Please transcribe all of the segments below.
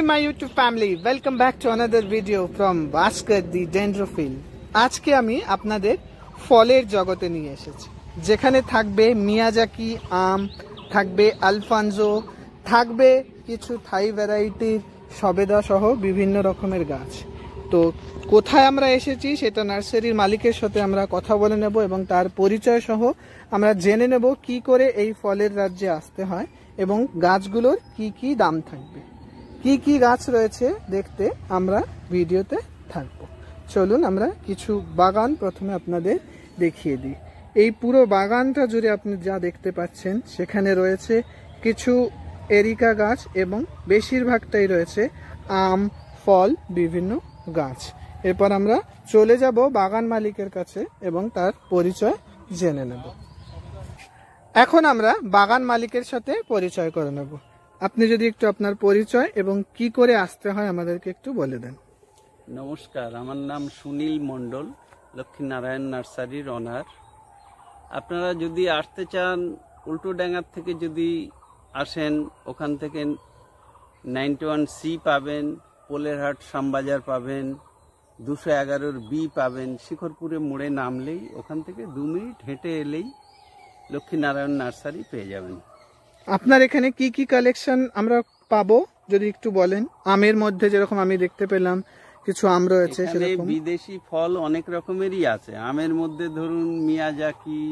My YouTube family, welcome back to another video from Bhaskar the Dendrophile. আজকে আমি আপনাদের ফলের জগতে নিয়ে এসেছি, যেখানে থাকবে মিয়াজাকি আম, থাকবে আলফানজো, থাকবে কিছু থাই ভ্যারাইটির সবেদা সহ বিভিন্ন রকমের গাছ। তো কোথায় আমরা এসেছি সেটা নার্সারির মালিকের সাথে আমরা কথা বলে নেব এবং তার পরিচয় সহ আমরা জেনে নেব কি করে এই ফলের রাজ্যে আসতে হয় এবং গাছগুলোর কি কি দাম থাকবে। কি কি গাছ রয়েছে দেখতে আমরা ভিডিওতে থাকবো। চলুন আমরা কিছু বাগান প্রথমে আপনাদের দেখিয়ে দিই। এই পুরো বাগানটা জুড়ে আপনি যা দেখতে পাচ্ছেন সেখানে রয়েছে কিছু এরিকা গাছ এবং বেশিরভাগটাই রয়েছে আম, ফল, বিভিন্ন গাছ। এরপর আমরা চলে যাব বাগান মালিকের কাছে এবং তার পরিচয় জেনে নেব। এখন আমরা বাগান মালিকের সাথে পরিচয় করে নেব। আপনি যদি একটু আপনার পরিচয় এবং কি করে আসতে হয় আমাদেরকে একটু বলে দেন। নমস্কার, আমার নাম সুনীল মণ্ডল, লক্ষ্মীনারায়ণ নার্সারির অনার। আপনারা যদি আসতে চান উল্টোডাঙ্গার থেকে যদি আসেন, ওখান থেকে 91C পাবেন, পোলেরহাট শ্যামবাজার পাবেন, 211 বি পাবেন। শিখরপুরে মোড়ে নামলেই ওখান থেকে 2 মিনিট হেঁটে এলেই লক্ষ্মীনারায়ণ নার্সারি পেয়ে যাবেন। আপনার এখানে কি কি কালেকশন আমরা পাবো যদি একটু বলেন। আমের মধ্যে যেরকম আমি দেখতে পেলাম কিছু আম রয়েছে, সেরকম বিদেশি ফল অনেক রকমেরই আছে। আমের মধ্যে ধরুন Miyazaki,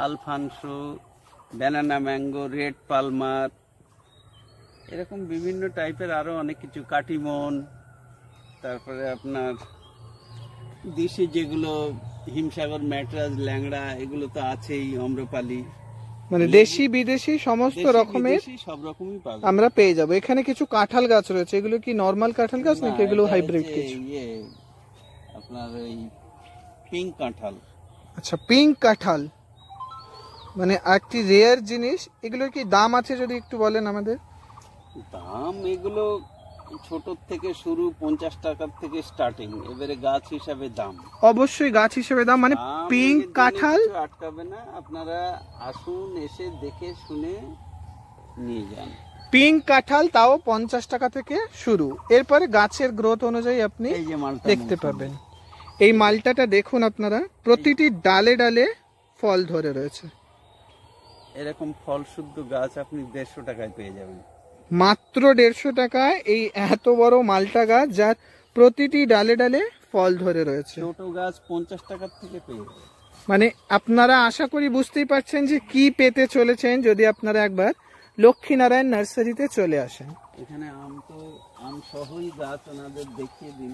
Alfonso, banana mango, red Palmer, এরকম বিভিন্ন টাইপের আরো অনেক কিছু, কাটিমন, তারপরে আপনার দেশি যেগুলো হিমসাগর, ম্যাট্রাস, ল্যাংড়া, এগুলো তো আছেই, আম্রপালি, মানে দেশি বিদেশি সমস্ত রকমের সব রকমই পাবেন আমরা পেয়ে যাবো। এখানে কিছু কাঁঠাল গাছ রয়েছে, এগুলো কি নরমাল কাঁঠাল গাছ নাকি এগুলো হাইব্রিড কিছু? আপনার ওই পিঙ্ক কাঁঠাল। আচ্ছা, পিঙ্ক কাঁঠাল মানে একটি রেয়ার জিনিস। এগুলোর কি দাম আছে যদি একটু বলেন আমাদের। দাম এগুলো ছোট থেকে শুরু, 50 টাকার থেকে স্টার্টিং। এবারে গাছ হিসাবে দাম, অবশ্যই গাছ হিসেবে দাম। মানে পিঙ্ক কাঁঠাল আটকাবে না, আপনারা আসুন, এসে দেখে শুনে নিয়ে যান। পিঙ্ক কাঁঠাল তাও 50 টাকা থেকে শুরু। এরপরে গাছের গ্রোথ অনুযায়ী আপনি দেখতে পাবেন। এই মালটাটা দেখুন আপনারা, প্রতিটি ডালে ডালে ফল ধরে রয়েছে। এরকম ফল শুদ্ধ গাছ আপনি 150 টাকায় পেয়ে যাবেন, মাত্র 150 টাকায়। এই এত বড় মালটা গাছ যার প্রতিটি ডালে ডালে ফল ধরে রয়েছে। ছোট গাছ 50 টাকার থেকে পেয়ে যাবেন। মানে আপনারা আশা করি বুঝতেই পারছেন যে কি পেতে চলেছেন যদি আপনারা একবার লক্ষ্মীনারায়ণ নার্সারিতে চলে আসেন। এখানে আম সহই গাছ ওনাদের দেখিয়ে দিন।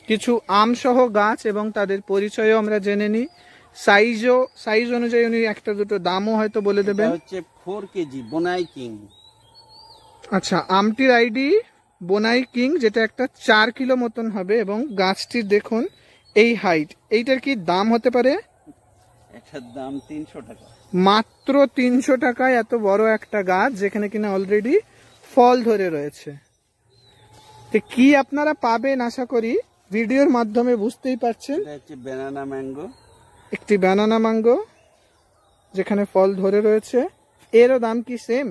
কিছু আম সহ গাছ এবং তাদের পরিচয়ও আমরা জেনে নিই। সাইজ অনুযায়ী উনি একটা দুটো দামও হয়তো বলে দেবেন। হচ্ছে 4 কেজি বোনাই কিং। আচ্ছা, আমটির আইডি বোনাই কিং, যেটা একটা 4 কিলো মতন হবে এবং গাছটির দেখুন এই হাইট। এইটার কি দাম হতে পারে? এটার দাম 300 টাকা। মাত্র 300 টাকায় এত বড় একটা গাছ, যেখানে কিনা অলরেডি ফল ধরে রয়েছে। তো কি আপনারা পাবেন আশা করি ভিডিওর মাধ্যমে বুঝতেই পারছেন। এটা হচ্ছে ব্যানানা ম্যাঙ্গো, একটি ব্যানানা ম্যাঙ্গো যেখানে ফল ধরে রয়েছে। এরও দাম কি সেম?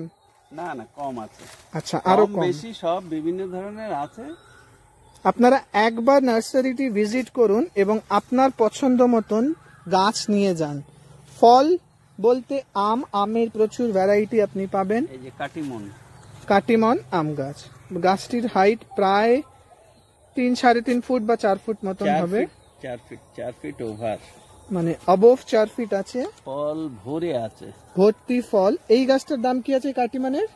না না, কম আছে। আচ্ছা, আরো কম বেশি সব বিভিন্ন ধরনের আছে। আপনারা একবার নার্সারিটি ভিজিট করুন এবং আপনার পছন্দ মতন গাছ নিয়ে যান। ফল বলতে আমের প্রচুর ভ্যারাইটি আপনি পাবেন। এই যে কাটিমন আম গাছ, গাছটির হাইট প্রায় 3-3.5 ফুট বা 4 ফুট মতন হবে। 4 ফিট ওভার, মানে অবভ 4 ফিট আছে। ফল ভরে আছে, ভর্তি ফল। এই গাছটার দাম কি আছে কাটিমানের?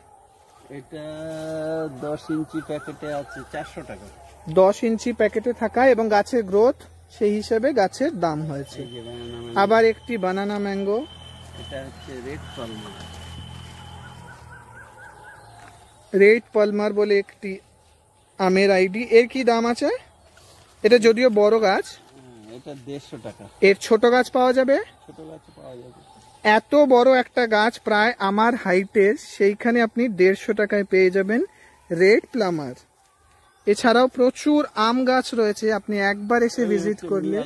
এটা 10 ইঞ্চি প্যাকেটে আছে 400 টাকা। 10 ইঞ্চি প্যাকেটে থাকা এবং গাছের গ্রোথ সেই হিসেবে গাছের দাম হয়েছে। আবার একটি বানানা ম্যাঙ্গো, এটা হচ্ছে রেড পালমার বলে একটি আমের আইডি। এর কি দাম আছে? এটা যদিও বড় গাছ, এটা 150 টাকা। এর ছোট গাছ পাওয়া যাবে? ছোট গাছ পাওয়া যাবে। এত বড় একটা গাছ প্রায় আমার হাইটের, সেইখানে আপনি 150 টাকায় পেয়ে যাবেন রেড প্লামার। এছাড়াও প্রচুর আম গাছ রয়েছে, আপনি একবার এসে ভিজিট করলে।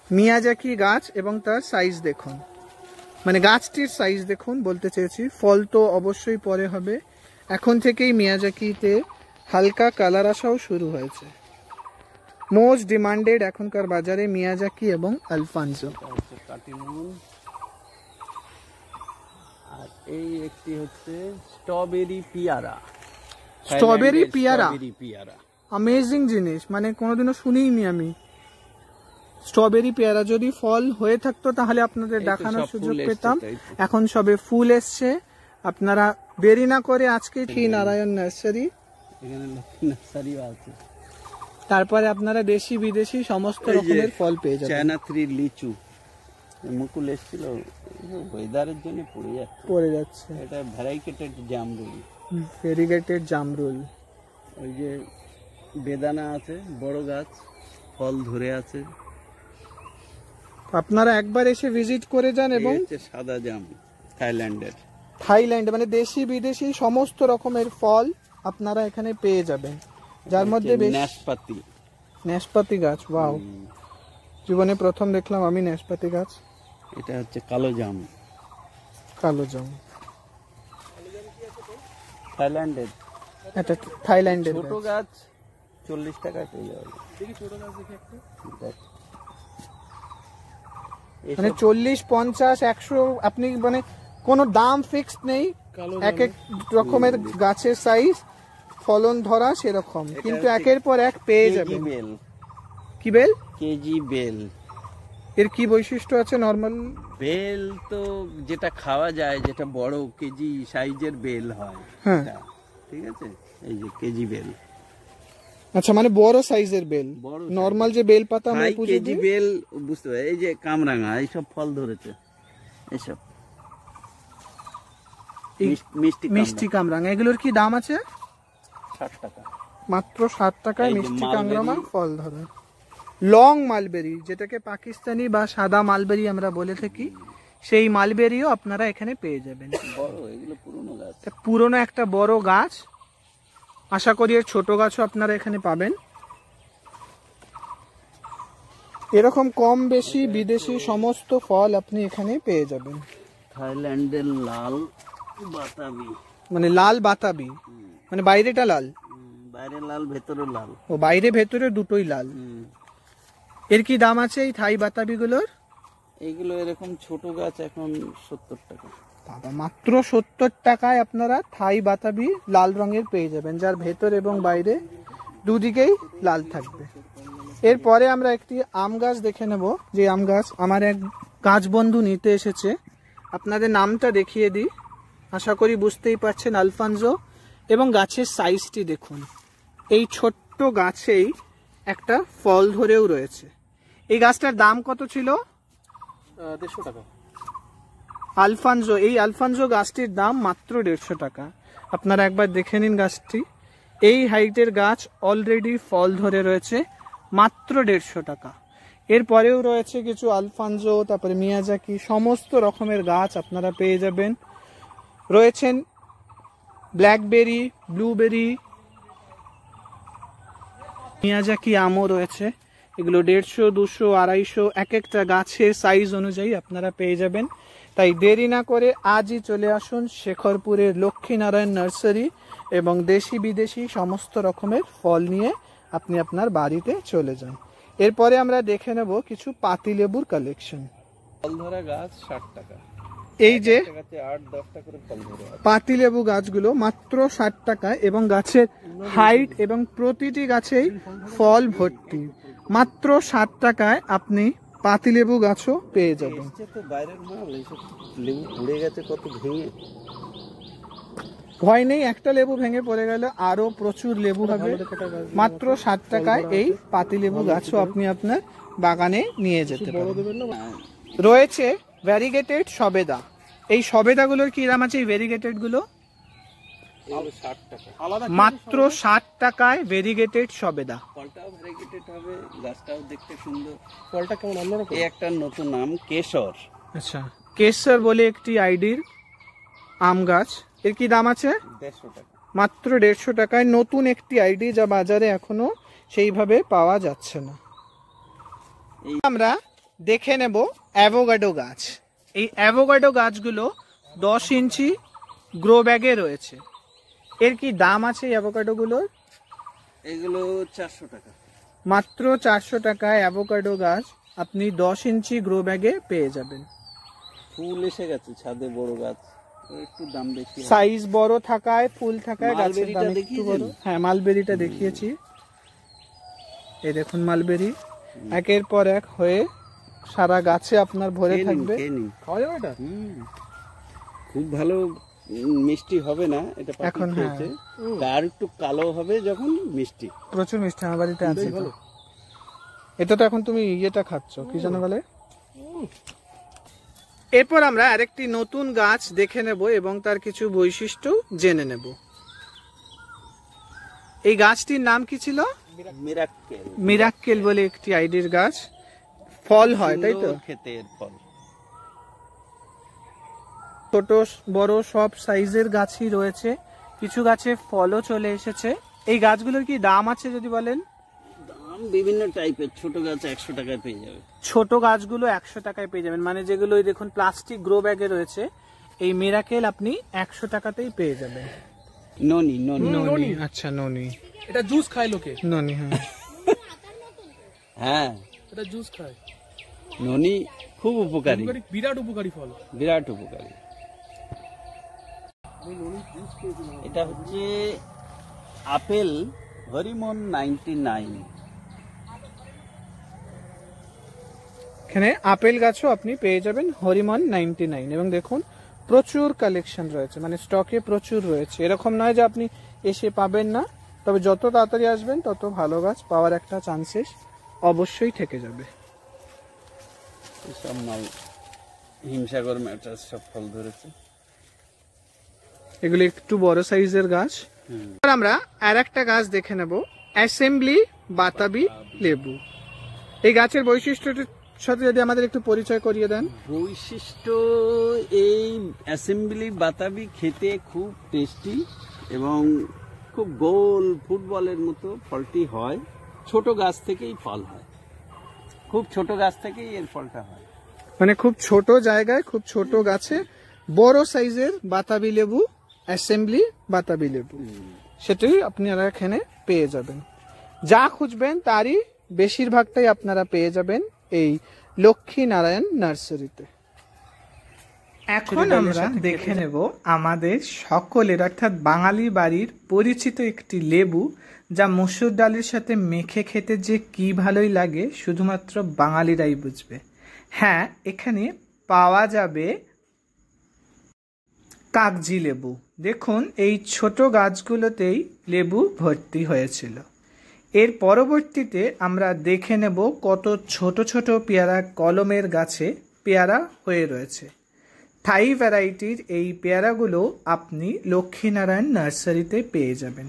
মিয়াজাকি গাছ এবং তার সাইজ দেখুন, মানে গাছটির সাইজ দেখুন, বলতে চেয়েছি। ফল তো অবশ্যই পরে হবে। এখন থেকেই মিয়াজাকিতে হালকা কালার আসাও শুরু হয়েছে। মোস্ট ডিমান্ডেড এখনকার বাজারে মিয়াজাকি এবং আলফানজো। আর এই একটি হচ্ছে স্ট্রবেরি পিয়ারা। স্ট্রবেরি পিয়ারা পিয়ারা অ্যামেজিং জিনিস, মানে কোনোদিনও শুনিনি আমি। স্ট্রবেরি পেয়ারা যদি ফল হয়ে থাকতো তাহলে আপনাদের দেখানোর সুযোগ পেতাম। এখন সবে ফুল এসছে। আপনারা দেরি না করে আজকে কি নারায়ণ নার্সারি, এখানে লক্ষ্মী নার্সারি আছে। তারপরে আপনারা দেশি বিদেশি সমস্ত রকমের ফল পেয়ে যাবেন। চায়না 3 লিচু মুকুল এসেছিল, ওয়েদারের জন্য পড়ে যাচ্ছে। এটা ভ্যারাইকেটেড জামরুল, ভেরিগেটেড জামরুল। ওই যে বেদানা আছে, বড় গাছ, ফল ধরে আছে। আপনারা একবার এসে ভিজিট করে যান। এবং সাদা জাম থাইল্যান্ড মানে দেশি বিদেশি সমস্ত রকমের ফল আপনারা এখানে পেয়ে যাবেন, যার মধ্যে ন্যাশপাতি গাছ। ওয়াও, জীবনে প্রথম দেখলাম আমি ন্যাশপাতি গাছ। এটা হচ্ছে কালো জাম। থাইল্যান্ডের, এটা থাইল্যান্ডের ছোট গাছ 40 টাকা পেয়ে যাবে। দেখি ছোট গাছ দেখি একটা, মানে 40, 50, 100 আপনি মানে কোনো দাম ফিক্সড নেই। এক এক রকমের গাছের সাইজ, ফলন ধরা সেরকম, কিন্তু একের পর এক পেয়ে যাবেন। কি বেল? KG bell. এর কি বৈশিষ্ট্য আছে? নরমাল বেল তো যেটা খাওয়া যায়, যেটা বড় কেজি সাইজের বেল হয়, ঠিক আছে। এই যে কেজি বেল। আচ্ছা, মানে বড় সাইজের বেল। নরমাল যে বেল পাতা আমরা পুজো দিই, কেজি বেল বুঝতে পারি। এই যে কামরাঙা, এইসব ফল ধরেছে, এইসব মিষ্টি কামরাঙা। এগুলোর কি দাম আছে? 60 টাকা মাত্র। 60 টাকায় মিষ্টি কামরাঙা ফল ধরে। লং মালবেরি, যেটাকে পাকিস্তানি বা সাদা মালবেরি আমরা বলে থাকি, সেই মালবেরিও আপনারা এখানে পেয়ে যাবেন। এগুলো পুরনো গাছ, পুরনো একটা বড় গাছ। আশা করি এর ছোট গাছও আপনারা এখানে পাবেন। এরকম কম বেশি বিদেশি সমস্ত ফল আপনি এখানে পেয়ে যাবেন। থাইল্যান্ডের লাল বাতাবি, মানে লাল বাতাবি, মানে বাইরেটা লাল, বাইরে লাল ভেতরে লাল। ও বাইরে ভেতরে দুটোই লাল। এর কি দাম আছে এই থাই বাতাবি গুলোর? এইগুলো এরকম ছোট গাছ এখন 70 টাকা। বাবা, মাত্র 70 টাকায় আপনারা থাই বাতাবি লাল রঙের পেয়ে যাবেন, যার ভেতর এবং বাইরে দুদিকেই লাল থাকবে। এরপরে আমরা একটি আম গাছ দেখে নেব, যে আম গাছ আমার এক গাছ বন্ধু নিতে এসেছে। আপনাদের নামটা দেখিয়ে দিই, আশা করি বুঝতেই পারছেন, আলফানজো। এবং গাছের সাইজটি দেখুন, এই ছোট্ট গাছেই একটা ফল ধরেও রয়েছে। এই গাছটার দাম কত ছিল? 150 টাকা। আলফানজো, এই আলফানজো গাছটির দাম মাত্র 150 টাকা। আপনারা একবার দেখে নিন গাছটি। এই হাইটের গাছ অলরেডি ফল ধরে রয়েছে, মাত্র 150 টাকা। এরপরেও রয়েছে কিছু আলফানজো, তারপরে মিয়াজাকি, সমস্ত রকমের গাছ আপনারা পেয়ে যাবেন। রয়েছেন ব্ল্যাকবেরি, ব্লুবেরি, মিয়াজাকি আমও রয়েছে। এগুলো 150, 200, 250 এক একটা গাছের সাইজ অনুযায়ী আপনারা পেয়ে যাবেন। তাই দেরি না করে আজই চলে আসুন শেখরপুরের লক্ষ্মীনারায়ণ নার্সারি, এবং দেশি বিদেশি সমস্ত রকমের ফল নিয়ে আপনি আপনার বাড়িতে চলে যান। এরপরে আমরা দেখে নেব কিছু পাতিলেবুর কালেকশন। ফল ধরা গাছ 60 টাকা। এই যে 8-10টা করে ফল ধরে পাতিলেবু গাছগুলো মাত্র 60 টাকা, এবং গাছের হাইট এবং প্রতিটি গাছেই ফল ভর্তি। মাত্র 60 টাকায় আপনি পাতিলেবু গাছও পেয়ে যাবেন। বাইরের মাল, এইসব লেবু পড়ে গেছে কত ভেঙে। ভয় নেই, একটা লেবু ভেঙে পড়ে গেলে আরো প্রচুর লেবু হবে। মাত্র 60 টাকায় এই পাতিলেবু গাছও আপনি আপনার বাগানে নিয়ে যেতে পারবেন। রয়েছে ভ্যারিগেটেড সবেদা। এই সবেদাগুলোর কি দাম আছে? এই ভ্যারিগেটেড গুলো 60 টাকা। মাত্র 60 টাকায় ভ্যারিগেটেড সবেদা। ফলটাও ভ্যারিগেটেড হবে, গাছটাও দেখতে সুন্দর। ফলটা কেমন অন্যরকম। এই একটা নতুন নাম কেশর। আচ্ছা, কেশর বলে একটি আইডির আম গাছ। এর কি দাম আছে? 150 টাকা। মাত্র 150 টাকায় নতুন একটি আইডি, যা বাজারে এখনো সেইভাবে পাওয়া যাচ্ছে না। আমরা দেখে নেব অ্যাভোকাডো গাছ। এই অ্যাভোকাডো গাছগুলো 10 ইঞ্চি গ্রো ব্যাগে রয়েছে। এর কি দাম আছে এই অ্যাভোকাডো গুলোর? এগুলো 400 টাকা। মাত্র 400 টাকায় অ্যাভোকাডো গাছ আপনি 10 ইঞ্চি গ্রো ব্যাগে পেয়ে যাবেন। ফুল এসে গেছে ছাদে, বড় গাছ, একটু দাম বেশি। সাইজ বড় থাকায়, ফুল থাকায় গাছের দাম একটু বড়। হ্যাঁ, মালবেরিটা দেখিয়েছি, এই দেখুন মালবেরি একের পর এক হয়ে সারা গাছে আপনার ভরে থাকবে। খাওয়া যাবে এটা? খুব ভালো মিষ্টি হবে না এটা এখন, হয়েছে আর একটু কালো হবে যখন মিষ্টি, প্রচুর মিষ্টি। আমার বাড়িতে আছে ভালো। এটা তো এখন তুমি ইয়েটা খাচ্ছ, কি যেন বলে। এরপর আমরা আরেকটি নতুন গাছ দেখে নেব এবং তার কিছু বৈশিষ্ট্য জেনে নেব। এই গাছটির নাম কি ছিল? মিরাক্কেল। মিরাক্কেল বলে একটি আইডির গাছ, ফল হয় তাই তো? খেতে এর ফল। ছোট বড় সব সাইজের গাছই রয়েছে, কিছু গাছে ফলও চলে এসেছে। এই গাছগুলোর কি দাম আছে যদি বলেন? দাম বিভিন্ন টাইপের। ছোট গাছ 100 টাকায় পেয়ে যাবে। ছোট গাছগুলো 100 টাকায় পেয়ে যাবেন, মানে যেগুলো দেখুন প্লাস্টিক গ্রো ব্যাগে রয়েছে, এই মিরাকেল আপনি 100 টাকাতেই পেয়ে যাবেন। ননি ননি ননি, আচ্ছা ননি, এটা জুস খায় লোকে। ননি, হ্যাঁ হ্যাঁ, এটা জুস খায়। ননি খুব উপকারী, বিরাট উপকারী ফল, বিরাট উপকারী। এটা হচ্ছে আপেল হরিমন 99। এখানে আপেল গাছও আপনি পেয়ে যাবেন হরিমন 99। এবং দেখুন প্রচুর কালেকশন রয়েছে, মানে স্টকে প্রচুর রয়েছে। এরকম নয় যে আপনি এসে পাবেন না, তবে যত তাড়াতাড়ি আসবেন তত ভালো গাছ পাওয়ার একটা চান্সেস অবশ্যই থেকে যাবে। সব মাল হিমসাগর ম্যাটার সব ফল ধরেছে। এগুলো একটু বড় সাইজের গাছ। আমরা আর একটা গাছ দেখে নেব, অ্যাসেম্বলি বাতাবি লেবু। এই গাছের বৈশিষ্ট্যটির সাথে যদি আমাদের একটু পরিচয় করিয়ে দেন। বৈশিষ্ট্য, এই অ্যাসেম্বলি বাতাবি খেতে খুব টেস্টি এবং খুব গোল ফুটবলের মতো ফলটি হয়। ছোট গাছ থেকেই ফল হয়, খুব ছোট গাছ থেকেই এর ফলটা হয়। মানে খুব ছোট জায়গায় খুব ছোট গাছে বড় সাইজের বাতাবি লেবু, অ্যাসেম্বলি বাতাবি লেবু, সেটাই আপনারা এখানে পেয়ে যাবেন। যা খুঁজবেন তারই বেশিরভাগটাই আপনারা পেয়ে যাবেন এই লক্ষ্মী নারায়ণ নার্সারিতে। এখন আমরা দেখে নেব আমাদের সকলের অর্থাৎ বাঙালি বাড়ির পরিচিত একটি লেবু, যা মসুর ডালের সাথে মেখে খেতে যে কি ভালোই লাগে শুধুমাত্র বাঙালিরাই বুঝবে। হ্যাঁ, এখানে পাওয়া যাবে কাগজি লেবু। দেখুন এই ছোট গাছগুলোতেই লেবু ভর্তি হয়েছিল। এর পরবর্তীতে আমরা দেখে নেব কত ছোট ছোট পেয়ারা কলমের গাছে পেয়ারা হয়ে রয়েছে। থাই ভ্যারাইটির এই পেয়ারাগুলো আপনি লক্ষ্মীনারায়ণ নার্সারিতে পেয়ে যাবেন।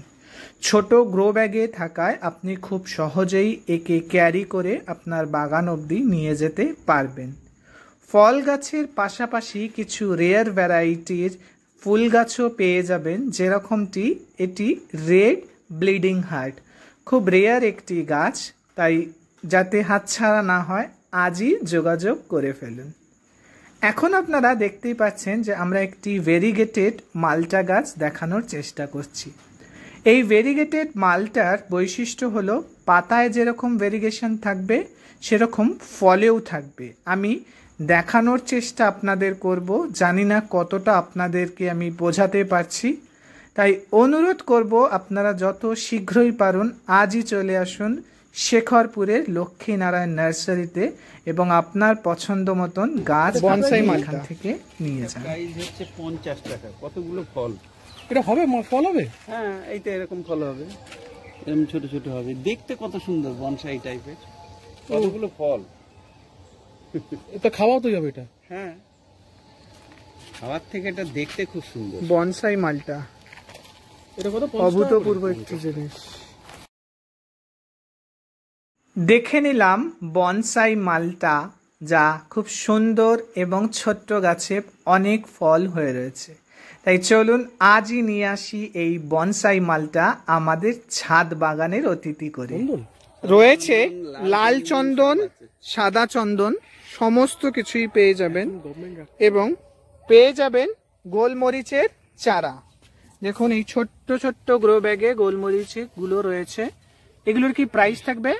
ছোট গ্রো ব্যাগে থাকায় আপনি খুব সহজেই একে ক্যারি করে আপনার বাগান অবধি নিয়ে যেতে পারবেন। ফল গাছের পাশাপাশি কিছু রেয়ার ভ্যারাইটির ফুল গাছও পেয়ে যাবেন, যেরকমটি এটি রেড ব্লিডিং হার্ট, খুব রেয়ার একটি গাছ, তাই যাতে হাতছাড়া না হয় আজই যোগাযোগ করে ফেলুন। এখন আপনারা দেখতেই পাচ্ছেন যে আমরা একটি ভেরিগেটেড মালটা গাছ দেখানোর চেষ্টা করছি। এই ভেরিগেটেড মালটার বৈশিষ্ট্য হলো পাতায় যেরকম ভেরিগেশন থাকবে সেরকম ফলেও থাকবে। আমি দেখানোর চেষ্টা আপনাদের করব, জানি না কতটা আপনাদেরকে আমি বোঝাতে পারছি, তাই অনুরোধ করব আপনারা যত শীঘ্রই পারুন আজই চলে আসুন শেখরপুরের লক্ষ্মীনারায়ণ নার্সারিতে এবং আপনার পছন্দ মতন গাছ বনসাই মালখান থেকে নিয়ে যান। প্রাইস হচ্ছে 50 টাকা। কতগুলো ফল এটা হবে, ফল হবে? হ্যাঁ, এইটা এরকম ফল হবে, এরকম ছোট ছোট হবে, দেখতে কত সুন্দর বনসাই টাইপের। কতগুলো ফল, এটা খাওয়া তো যাবে এটা। হ্যাঁ, খাওয়ার থেকে এটা দেখতে খুব সুন্দর। বনসাই মালটা এটা কত? অভূতপূর্ব একটি জিনিস। দেখে নিলাম বনসাই মালটা, যা খুব সুন্দর এবং ছোট্ট গাছে অনেক ফল হয়ে রয়েছে। তাই চলুন আজই নিয়ে আসি এই বনসাই মালটা আমাদের ছাদ বাগানের অতিথি করে। রয়েছে লাল চন্দন, সাদা চন্দন, সমস্ত কিছুই পেয়ে যাবেন এবং পেয়ে যাবেন গোলমরিচের চারা। দেখুন এই ছোট্ট ছোট্ট গ্রো ব্যাগে গোলমরিচ গুলো রয়েছে। এগুলোর কি প্রাইস থাকবে?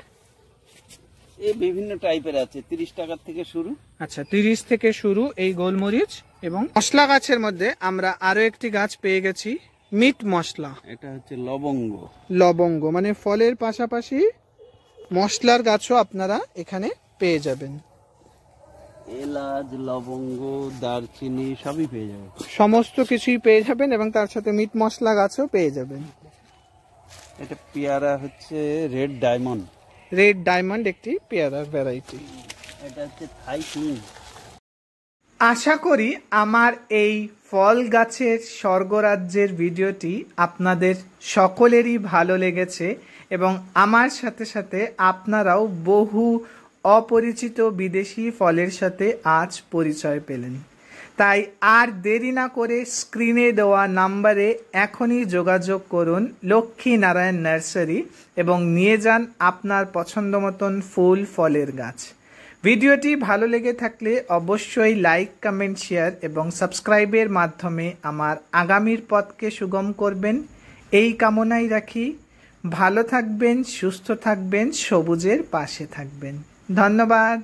এই বিভিন্ন টাইপের আছে, 30 টাকা থেকে শুরু। আচ্ছা, 30 থেকে শুরু এই গোলমরিচ। এবং মশলা গাছের মধ্যে আমরা আরো একটি গাছ পেয়ে গেছি, মিট মশলা। এটা হচ্ছে লবঙ্গ। লবঙ্গ মানে ফলের পাশাপাশি মশলার গাছও আপনারা এখানে পেয়ে যাবেন। এলাচ, লবঙ্গ, দারচিনি সবই পেয়ে যাবে, সমস্ত কিছুই পেয়ে যাবেন এবং তার সাথে মিট মশলা গাছও পেয়ে যাবেন। এটা পেয়ারা হচ্ছে রেড ডায়মন্ড। রেড ডায়মন্ড একটি পেয়ারার ভ্যারাইটি। এটা হচ্ছে থাই কিং। আশা করি আমার এই ফল গাছের স্বর্গরাজ্যের ভিডিওটি আপনাদের সকলেরই ভালো লেগেছে এবং আমার সাথে সাথে আপনারাও বহু অপরিচিত বিদেশি ফলের সাথে আজ পরিচয় পেলেন। তাই আর দেরি না করে স্ক্রিনে দেওয়া নাম্বারে এখনই যোগাযোগ করুন লক্ষ্মী নারায়ণ নার্সারি এবং নিয়ে যান আপনার পছন্দ মতন ফুল ফলের গাছ। ভিডিওটি ভালো লেগে থাকলে অবশ্যই লাইক, কমেন্ট, শেয়ার এবং সাবস্ক্রাইবের মাধ্যমে আমার আগামীর পথকে সুগম করবেন এই কামনাই রাখি। ভালো থাকবেন, সুস্থ থাকবেন, সবুজের পাশে থাকবেন। ধন্যবাদ।